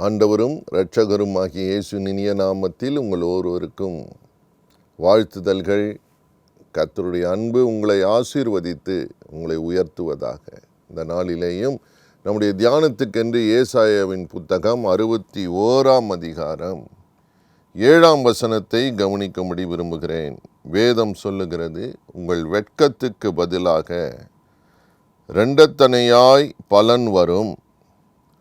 ஆண்டவரும் இரட்சகருமாகிய இயேசுவின் இனிய நாமத்தில் உங்கள் ஒவ்வொருவருக்கும் வாழ்த்துதல்கள். கர்த்தருடைய அன்பு உங்களை ஆசீர்வதித்து உங்களை உயர்த்துவதாக. இந்த நாளிலேயும் நம்முடைய தியானத்துக்கென்று ஏசாயாவின் புத்தகம் 61 அதிகாரம் 7 வசனத்தை கவனிக்கும்படி விரும்புகிறேன். வேதம் சொல்லுகிறது, உங்கள் வெட்கத்துக்கு பதிலாக இரண்டத்தனையாய் பலன் வரும்,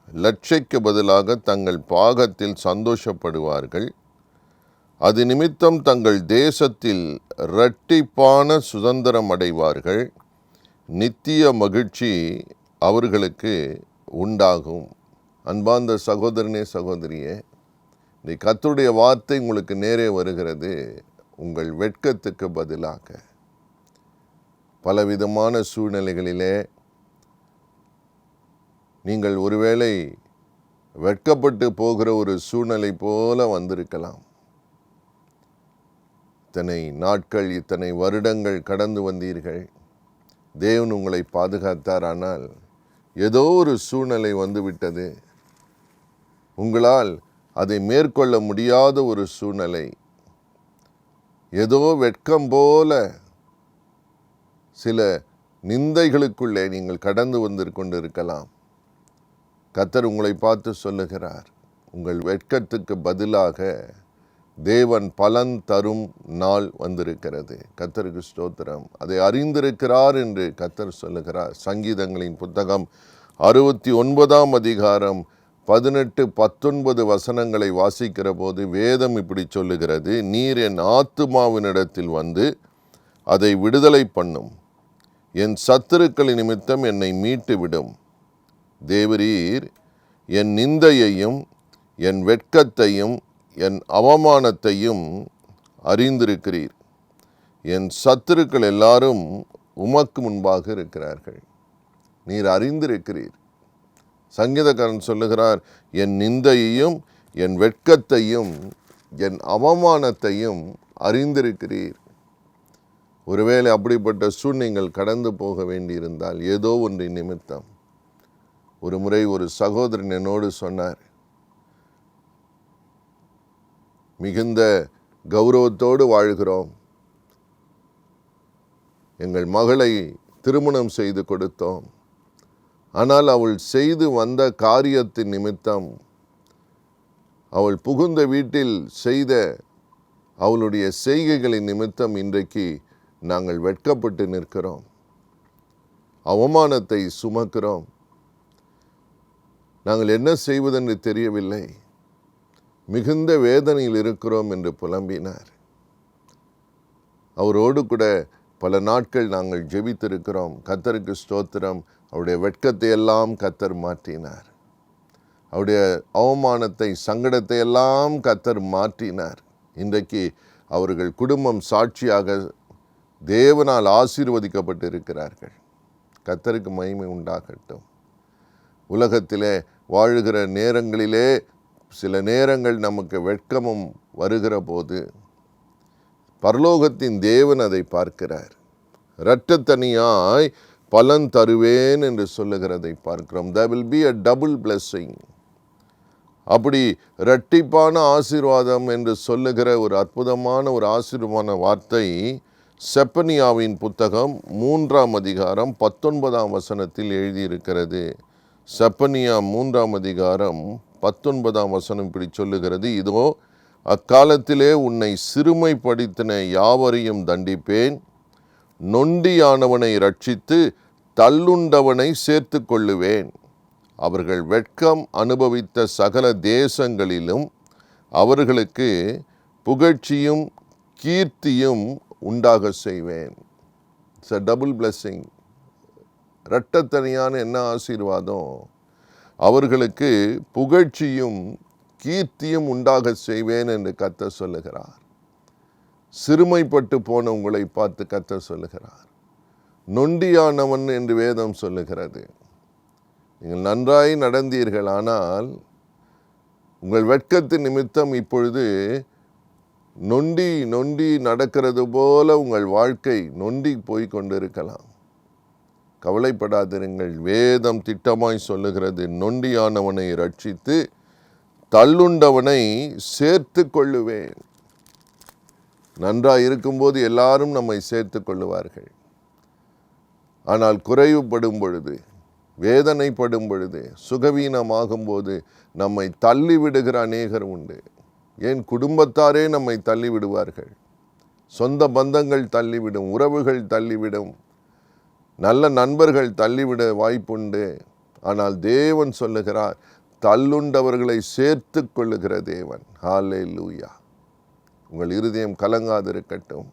லட்சைக்கு பதிலாக தங்கள் பாகத்தில் சந்தோஷப்படுவார்கள். அது நிமித்தம் தங்கள் தேசத்தில் இரட்டிப்பான சுதந்திரம் அடைவார்கள். நித்திய மகிழ்ச்சி அவர்களுக்கு உண்டாகும். அன்பார்ந்த சகோதரனே, சகோதரியே, இந்த கர்த்தருடைய வார்த்தை உங்களுக்கு நேரே வருகிறது. உங்கள் வெட்கத்துக்கு பதிலாக பலவிதமான சூழ்நிலைகளிலே நீங்கள் ஒருவேளை வெட்கப்பட்டு போகிற ஒரு சூழ்நிலை போல வந்திருக்கலாம். இத்தனை நாட்கள், இத்தனை வருடங்கள் கடந்து வந்தீர்கள். தேவன் உங்களை பாதுகாத்தார். ஆனால் ஏதோ ஒரு சூழ்நிலை வந்துவிட்டது. உங்களால் அதை மேற்கொள்ள முடியாத ஒரு சூழ்நிலை. ஏதோ வெட்கம் போல சில நிந்தைகளுக்குள்ளே நீங்கள் கடந்து வந்து கொண்டிருக்கலாம். கர்த்தர் உங்களை பார்த்து சொல்லுகிறார், உங்கள் வெட்கத்துக்கு பதிலாக தேவன் பலன் தரும் நாள் வந்திருக்கிறது. கர்த்தருக்கு ஸ்தோத்திரம். அதை அறிந்திருக்கிறார் என்று கர்த்தர் சொல்லுகிறார். சங்கீதங்களின் புத்தகம் 69 அதிகாரம் 18-19 வசனங்களை வாசிக்கிற போது வேதம் இப்படி சொல்லுகிறது, நீர் என் ஆத்துமாவினிடத்தில் வந்து அதை விடுதலை பண்ணும், என் சத்துருக்களின் நிமித்தம் என்னை மீட்டு விடும். தேவரீர் என் நிந்தையையும் என் வெட்கத்தையும் என் அவமானத்தையும் அறிந்திருக்கிறீர். என் சத்துருக்கள் எல்லாரும் உமக்கு முன்பாக இருக்கிறார்கள். நீர் அறிந்திருக்கிறீர். சங்கீதக்காரன் சொல்லுகிறார், என் நிந்தையையும் என் வெட்கத்தையும் என் அவமானத்தையும் அறிந்திருக்கிறீர். ஒருவேளை அப்படிப்பட்ட சூழ்நிலைகள் கடந்து போக வேண்டியிருந்தால் ஏதோ ஒன்றின் நிமித்தம். ஒரு முறை ஒரு சகோதரன் என்னோடு சொன்னார், மிகுந்த கௌரவத்தோடு வாழ்கிறோம், எங்கள் மகளை திருமணம் செய்து கொடுத்தோம், ஆனால் அவள் செய்து வந்த காரியத்தின் நிமித்தம், அவள் புகுந்த வீட்டில் செய்த அவளுடைய செய்கைகளின் நிமித்தம் இன்றைக்கு நாங்கள் வெட்கப்பட்டு நிற்கிறோம், அவமானத்தை சுமக்கிறோம், நாங்கள் என்ன செய்வதென்று தெரியவில்லை, மிகுந்த வேதனையில் இருக்கிறோம் என்று புலம்பினார். அவரோடு கூட பல நாட்கள் நாங்கள் ஜெபித்திருக்கிறோம். கர்த்தருக்கு ஸ்தோத்திரம். அவருடைய வெட்கத்தை எல்லாம் கர்த்தர் மாற்றினார். அவருடைய அவமானத்தை, சங்கடத்தை எல்லாம் கர்த்தர் மாற்றினார். இன்றைக்கு அவர்கள் குடும்பம் சாட்சியாக தேவனால் ஆசீர்வதிக்கப்பட்டு இருக்கிறார்கள். கர்த்தருக்கு மகிமை உண்டாகட்டும். உலகத்திலே வாழுகிற நேரங்களிலே சில நேரங்கள் நமக்கு வெட்கமும் வருகிற போது பரலோகத்தின் தேவன் அதை பார்க்கிறார். இரட்டத்தனியாய் பலன் தருவேன் என்று சொல்லுகிறதை பார்க்கிறோம். there will be a double blessing. அப்படி இரட்டிப்பான ஆசீர்வாதம் என்று சொல்லுகிற ஒரு அற்புதமான ஒரு ஆசீர்வாத வார்த்தை செப்பனியாவின் புத்தகம் 3 அதிகாரம் 19 வசனத்தில் எழுதியிருக்கிறது. செப்பனியா 3 அதிகாரம் 19 வசனம் இப்படி சொல்லுகிறது, இதோ அக்காலத்திலே உன்னை சிறுமைப்படுத்தின யாவரையும் தண்டிப்பேன், நொண்டியானவனை ரட்சித்து தள்ளுண்டவனை சேர்த்து கொள்ளுவேன். அவர்கள் வெட்கம் அனுபவித்த சகல தேசங்களிலும் அவர்களுக்கு புகழ்ச்சியும் கீர்த்தியும் உண்டாக செய்வேன். It's a double blessing. இரட்டத்தனியான என்ன ஆசீர்வாதம்? அவர்களுக்கு புகழ்ச்சியும் கீர்த்தியும் உண்டாக செய்வேன் என்று கர்த்தர் சொல்லுகிறார். சிறுமைப்பட்டு போன உங்களை பார்த்து கர்த்தர் சொல்லுகிறார். நொண்டியானவன் என்று வேதம் சொல்லுகிறது. நீங்கள் நன்றாய் நடந்தீர்கள், ஆனால் உங்கள் வெட்கத்தின் நிமித்தம் இப்பொழுது நொண்டி நொண்டி நடக்கிறது போல உங்கள் வாழ்க்கை நொண்டி போய் கொண்டிருக்கலாம். கவலைப்படாதிருங்கள். வேதம் திட்டமாய் சொல்லுகிறது, நொண்டியானவனை ரட்சித்து தள்ளுண்டவனை சேர்த்து கொள்ளுவேன். நன்றாக இருக்கும்போது எல்லாரும் நம்மை சேர்த்து கொள்ளுவார்கள். ஆனால் குறைவுபடும் பொழுது, வேதனைப்படும் பொழுது, சுகவீனமாகும்போது நம்மை தள்ளிவிடுகிற அநேகர் உண்டு. ஏன் குடும்பத்தாரே நம்மை தள்ளிவிடுவார்கள். சொந்த பந்தங்கள் தள்ளிவிடும், உறவுகள் தள்ளிவிடும், நல்ல நண்பர்கள் தள்ளிவிட வாய்ப்புண்டு. ஆனால் தேவன் சொல்லுகிறார், தள்ளுண்டவர்களை சேர்த்து கொள்ளுகிற தேவன். ஹல்லேலூயா. உங்கள் இருதயம் கலங்காதிருக்கட்டும்.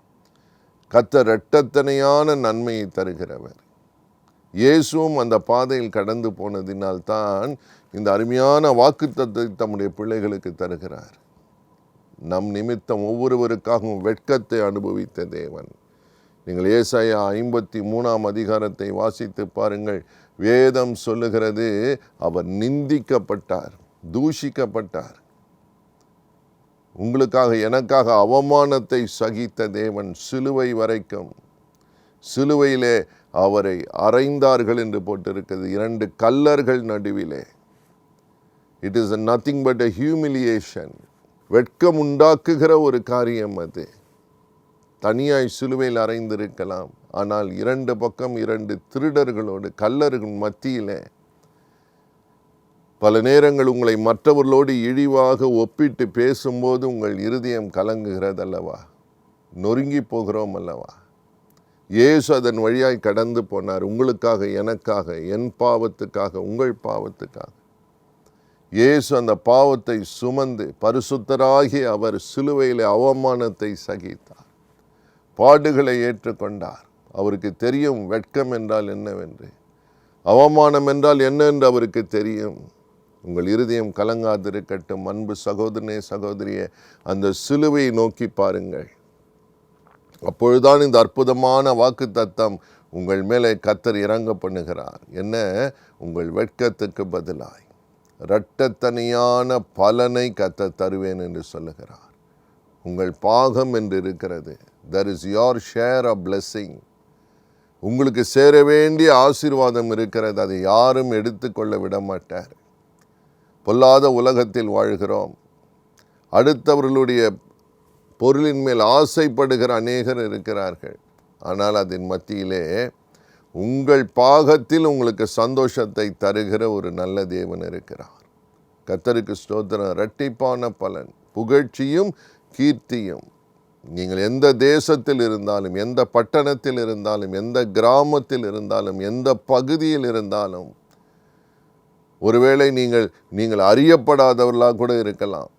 கர்த்தர் இரட்டத்தனையான நன்மையை தருகிறவர். இயேசுவும் அந்த பாதையில் கடந்து போனதினால் தான் இந்த அருமையான வாக்குத்தத்தத்தை தம்முடைய பிள்ளைகளுக்கு தருகிறார். நம் நிமித்தம் ஒவ்வொருவருக்காகவும் வெட்கத்தை அனுபவித்த தேவன். நீங்கள் ஏசாயா 53 அதிகாரத்தை வாசித்து பாருங்கள். வேதம் சொல்லுகிறது, அவர் நிந்திக்கப்பட்டார், தூஷிக்கப்பட்டார். உங்களுக்காக எனக்காக அவமானத்தை சகித்த தேவன் சிலுவை வரைக்கும். சிலுவையிலே அவரை அறைந்தார்கள் என்று போட்டிருக்கிறது, 2 கல்லர்கள் நடுவிலே. It is nothing but a humiliation. வெட்கம் உண்டாக்குகிற ஒரு காரியம் அது. தனியாய் சிலுவையில் அறைந்திருக்கலாம், ஆனால் 2 பக்கம் 2 திருடர்களோடு, கல்லர்கள் மத்தியிலே. பல நேரங்கள் உங்களை மற்றவர்களோடு இழிவாக ஒப்பிட்டு பேசும்போது உங்கள் இருதயம் கலங்குகிறது அல்லவா, நொறுங்கி போகிறோம் அல்லவா. இயேசு அதன் வழியாய் கடந்து போனார், உங்களுக்காக, எனக்காக, என் பாவத்துக்காக, உங்கள் பாவத்துக்காக. இயேசு அந்த பாவத்தை சுமந்து பரிசுத்தராகி அவர் சிலுவையில் அவமானத்தை சகித்தார், பாடுகளை ஏற்றுக்கொண்டார். அவருக்கு தெரியும் வெட்கம் என்றால் என்னவென்று, அவமானம் என்றால் என்ன என்று அவருக்கு தெரியும். உங்கள் இருதயம் கலங்காதிருக்கட்டும். அன்பு சகோதரனே, சகோதரியே, அந்த சிலுவையை நோக்கி பாருங்கள். அப்பொழுதுதான் இந்த அற்புதமான வாக்குத்தத்தம் உங்கள் மேலே கர்த்தர் இறங்க பண்ணுகிறார். என்ன? உங்கள் வெட்கத்துக்கு பதிலாய் இரட்டத்தனையான பலனை கர்த்தர் தருவேன் என்று சொல்லுகிறார். உங்கள் பாகம் என்று இருக்கிறது. There is your share of blessing. உங்களுக்கு சேர வேண்டிய ஆசீர்வாதம் இருக்கிறது. அதை யாரும் எடுத்துக்கொள்ள விட மாட்டார். பொல்லாத உலகத்தில் வாழ்கிறோம். அடுத்தவர்களுடைய பொருளின் மேல் ஆசைப்படுகிற அநேகர் இருக்கிறார்கள். ஆனால் அதன் மத்தியிலே உங்கள் பாகத்தில் உங்களுக்கு சந்தோஷத்தை தருகிற ஒரு நல்ல தேவன் இருக்கிறார். கர்த்தருக்கு ஸ்தோத்திரம். இரட்டிப்பான பலன், புகழ்ச்சியும் கீர்த்தியும். நீங்கள் எந்த தேசத்தில் இருந்தாலும், எந்த பட்டணத்தில் இருந்தாலும், எந்த கிராமத்தில் இருந்தாலும், எந்த பகுதியில் இருந்தாலும், ஒருவேளை நீங்கள் அறியப்படாதவர்களாக கூட இருக்கலாம்.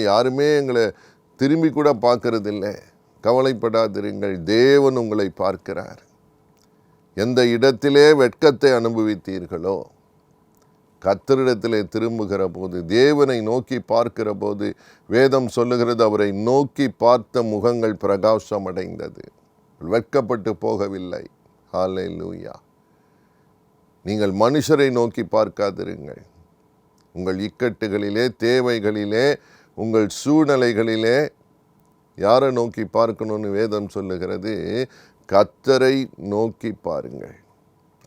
யாருமே எங்களை திரும்பி கூட பார்க்கறதில்லை. கவலைப்படாதிருங்கள், தேவன் உங்களை பார்க்கிறார். எந்த இடத்திலே வெட்கத்தை அனுபவித்தீர்களோ, கர்த்தரிடத்திலே திரும்புகிற போது, தேவனை நோக்கி பார்க்கிற போது, வேதம் சொல்லுகிறது, அவரை நோக்கி பார்த்த முகங்கள் பிரகாசம் அடைந்தது, வெட்கப்பட்டு போகவில்லை. ஹல்லேலூயா. நீங்கள் மனுஷரை நோக்கி பார்க்காதிருங்கள். உங்கள் இக்கட்டுகளிலே, தேவைகளிலே, உங்கள் சூழ்நிலைகளிலே யாரை நோக்கி பார்க்கணும்னு வேதம் சொல்லுகிறது? கர்த்தரை நோக்கி பாருங்கள்.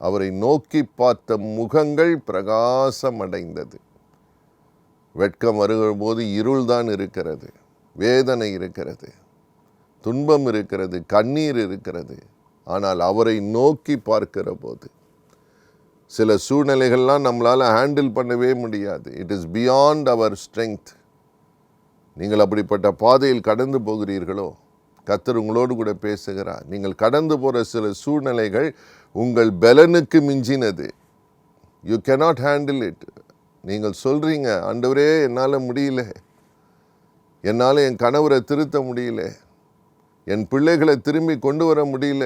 அவரை நோக்கி பார்த்த முகங்கள் பிரகாசம் அடைந்தது. வெட்கம் வருகிற போது இருள் தான் இருக்கிறது, வேதனை இருக்கிறது, துன்பம் இருக்கிறது, கண்ணீர் இருக்கிறது. ஆனால் அவரை நோக்கி பார்க்கிற போது சில சூழ்நிலைகள்லாம் நம்மளால் ஹேண்டில் பண்ணவே முடியாது. It is beyond our strength. நீங்கள் அப்படிப்பட்ட பாதையில் கடந்து போகிறீர்களோ, கர்த்தர் உங்களோடு கூட பேசுகிறார். நீங்கள் கடந்து போகிற சில சூழ்நிலைகள் உங்கள் பலனுக்கு மிஞ்சினது. You cannot handle it. நீங்கள் சொல்கிறீங்க, ஆண்டவரே என்னால் முடியல, என்னால் என் கணவரை திருத்த முடியல, என் பிள்ளைகளை திரும்பி கொண்டு வர முடியல,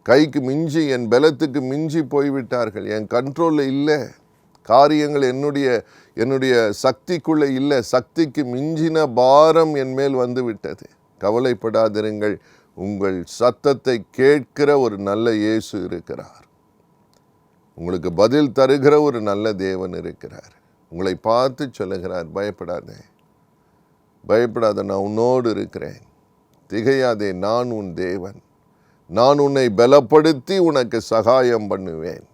கைக்கு மிஞ்சி, என் பலத்துக்கு மிஞ்சி போய்விட்டார்கள், என் கண்ட்ரோலில் இல்லை, காரியங்கள் என்னுடைய சக்திக்குள்ளே இல்லை, சக்திக்கு மிஞ்சின பாரம் என் மேல் வந்து விட்டது. கவலைப்படாதிருங்கள், உங்கள் சத்தத்தை கேட்கிற ஒரு நல்ல இயேசு இருக்கிறார். உங்களுக்கு பதில் தருகிற ஒரு நல்ல தேவன் இருக்கிறார். உங்களை பார்த்து சொல்லுகிறார், பயப்படாதே, பயப்படாத, நான் உன்னோடு இருக்கிறேன், திகையாதே, நான் உன் தேவன், நான் உன்னை பலப்படுத்தி உனக்கு சகாயம் பண்ணுவேன்.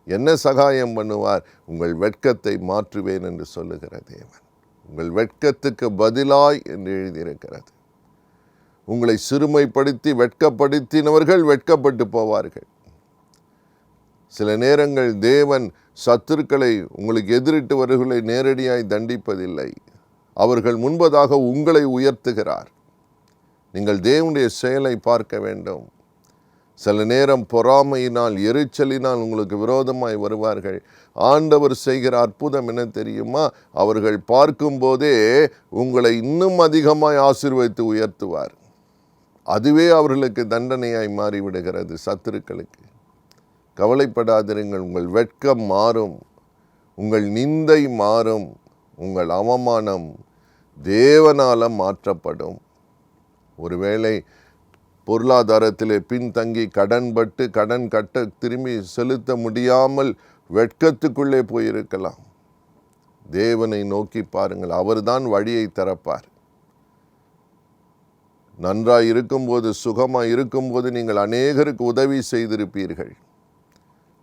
என்ன சகாயம் பண்ணுவார்? உங்கள் வெட்கத்தை மாற்றுவேன் என்று சொல்லுகிற தேவன். உங்கள் வெட்கத்துக்கு பதிலாய் என்று எழுதியிருக்கிறது. உங்களை சிறுமைப்படுத்தி வெட்கப்படுத்தினவர்கள் வெட்கப்பட்டு போவார்கள். சில நேரங்கள் தேவன் சத்துருக்களை உங்களுக்கு எதிரிட்டு வருகளை நேரடியாய் தண்டிப்பதில்லை. அவர்கள் முன்பதாக உங்களை உயர்த்துகிறார். நீங்கள் தேவனுடைய செயலை பார்க்க வேண்டும். சில நேரம் பொறாமையினால் எரிச்சலினால் உங்களுக்கு விரோதமாய் வருவார்கள். ஆண்டவர் செய்கிற அற்புதம் என்ன தெரியுமா? அவர்கள் பார்க்கும்போதே உங்களை இன்னும் அதிகமாய் ஆசீர்வதித்து உயர்த்துவார். அதுவே அவர்களுக்கு தண்டனையாய் மாறிவிடுகிறது. சத்துருக்களுக்கு கவலைப்படாதிருங்கள். உங்கள் வெட்கம் மாறும், உங்கள் நிந்தை மாறும், உங்கள் அவமானம் தேவனால மாற்றப்படும். ஒருவேளை பொருளாதாரத்திலே பின்தங்கி கடன்பட்டு கடன் கட்ட திரும்பி செலுத்த முடியாமல் வெட்கத்துக்குள்ளே போயிருக்கலாம். தேவனை நோக்கி பாருங்கள், அவர்தான் வழியை திறப்பார். நன்றாய் இருக்கும்போது, சுகமாய் இருக்கும்போது நீங்கள் அநேகருக்கு உதவி செய்திருப்பீர்கள்.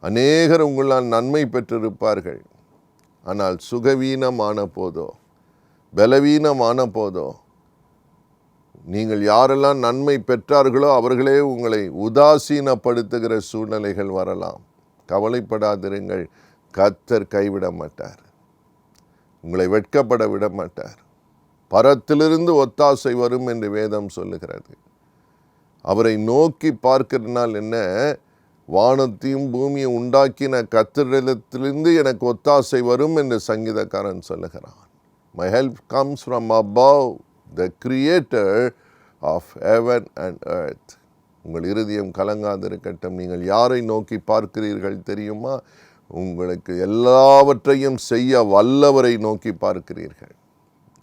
அநேகர் உங்களால் நன்மை பெற்றிருப்பார்கள். ஆனால் சுகவீனமான போதோ, பலவீனமான போதோ, நீங்கள் யாரெல்லாம் நன்மை பெற்றார்களோ அவர்களே உங்களை உதாசீனப்படுத்துகிற சூழ்நிலைகள் வரலாம். கவலைப்படாதிருங்கள். கர்த்தர் கைவிட மாட்டார். உங்களை வெட்கப்பட விட மாட்டார். பரத்திலிருந்து ஒத்தாசை வரும் என்று வேதம் சொல்லுகிறது. அவரை நோக்கி பார்க்கிறதுனால் என்ன? வானத்தையும் பூமியை உண்டாக்கின கர்த்தரிடத்திலிருந்து எனக்கு ஒத்தாசை வரும் என்று சங்கீதக்காரன் சொல்லுகிறான். My help comes from above, the creator of heaven and earth. உங்கள் இருதயம் கலங்காதிருக்கட்டும். நீங்கள் யாரை நோக்கி பார்க்கிறீர்கள் தெரியுமா? உங்களுக்கு எல்லாவற்றையும் செய்ய வல்லவரை நோக்கி பார்க்கிறீர்கள்.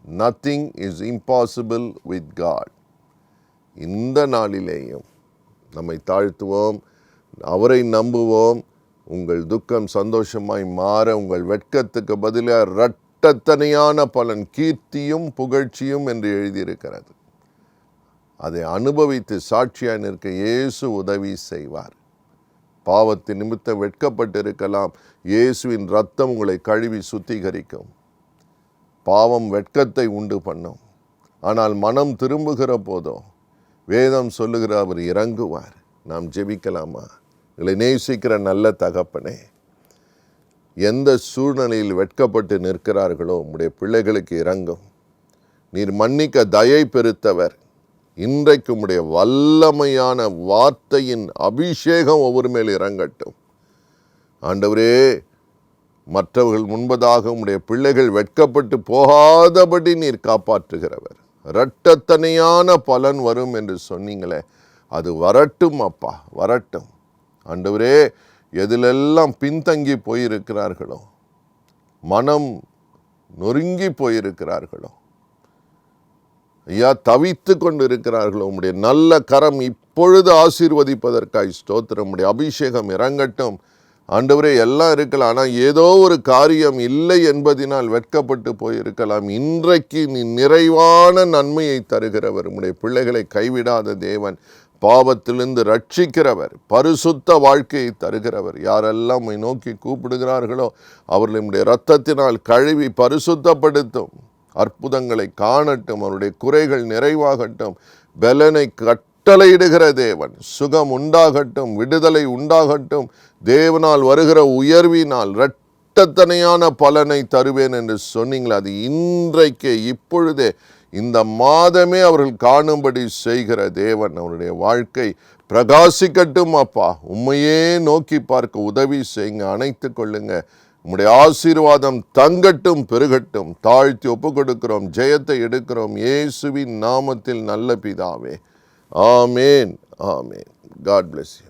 Nothing is impossible with God. இந்த நாளிலேயும் நம்மை தாழ்த்துவோம், அவரை நம்புவோம். உங்கள் துக்கம் சந்தோஷமாய் மாற, உங்கள் வெட்கத்துக்கு பதிலாக இரட்டத்தனையான பலன், கீர்த்தியும் புகழ்ச்சியும் என்று எழுதியிருக்கிறது. அதை அனுபவித்து சாட்சியாய் நிற்க இயேசு உதவி செய்வார். பாவத்தின் நிமித்தம் வெட்கப்பட்டிருக்கலாம். இயேசுவின் இரத்தம் உங்களை கழுவி சுத்திகரிக்கும். பாவம் வெட்கத்தை உண்டு பண்ணும். ஆனால் மனம் திரும்புகிற போதோ வேதம் சொல்லுகிற அவர் இறங்குவார். நாம் ஜெபிக்கலாமா? எங்களை நேசிக்கிற நல்ல தகப்பனே, எந்த சூழ்நிலையில் வெட்கப்பட்டு நிற்கிறார்களோ உம்முடைய பிள்ளைகளுக்கு இறங்கும். நீர் மன்னிக்க தயை பெருத்தவர். இன்றைக்கு உம்முடைய வல்லமையான வார்த்தையின் அபிஷேகம் ஒவ்வொரு மேல் இறங்கட்டும். ஆண்டவரே, மற்றவர்கள் முன்பதாக உம்முடைய பிள்ளைகள் வெட்கப்பட்டு போகாதபடி நீர் காப்பாற்றுகிறவர். இரட்டத்தனையான பலன் வரும் என்று சொன்னீங்களே, அது வரட்டும் அப்பா, வரட்டும். ஆண்டவரே, எதிலெல்லாம் பின்தங்கி போயிருக்கிறார்களோ, மனம் நொறுங்கி போயிருக்கிறார்களோ, ஐயா தவித்து கொண்டு இருக்கிறார்களோ, உம்முடைய நல்ல கரம் இப்பொழுது ஆசீர்வதிப்பதற்காய் ஸ்தோத்திரம். உம்முடைய அபிஷேகம் இறங்கட்டும். ஆண்டவரே, எல்லாம் இருக்கலாம், ஆனால் ஏதோ ஒரு காரியம் இல்லை என்பதினால் வெட்கப்பட்டு போயிருக்கலாம். இன்றைக்கு நீ நிறைவான நன்மையை தருகிறவர். உம்முடைய பிள்ளைகளை கைவிடாத தேவன், பாவத்திலிருந்து ரட்சிக்கிறவர், பரிசுத்த வாழ்க்கையை தருகிறவர். யாரெல்லாம் உம்மை நோக்கி கூப்பிடுகிறார்களோ அவர்களுடைய இரத்தத்தினால் கழுவி பரிசுத்தப்படுத்தும். அற்புதங்களை காணட்டும். அவருடைய குறைகள் நிறைவாகட்டும். பலனை கட்டளையிடுகிற தேவன், சுகம் உண்டாகட்டும், விடுதலை உண்டாகட்டும். தேவனால் வருகிற உயர்வினால் இரட்டத்தனையான பலனை தருவேன் என்று சொன்னீங்களே, அது இன்றைக்கே இப்பொழுதே இந்த மாதமே அவர்கள் காணும்படி செய்கிற தேவன். அவருடைய வாழ்க்கை பிரகாசிக்கட்டும் அப்பா. உம்மையே நோக்கி பார்க்க உதவி செய்யுங்க, அணைத்து கொள்ளுங்க. உம்முடைய ஆசீர்வாதம் தங்கட்டும், பெருகட்டும். தாழ்த்தி ஒப்பு கொடுக்கிறோம், ஜெயத்தை எடுக்கிறோம் இயேசுவின் நாமத்தில் நல்ல பிதாவே. ஆமேன், ஆமேன். God bless you.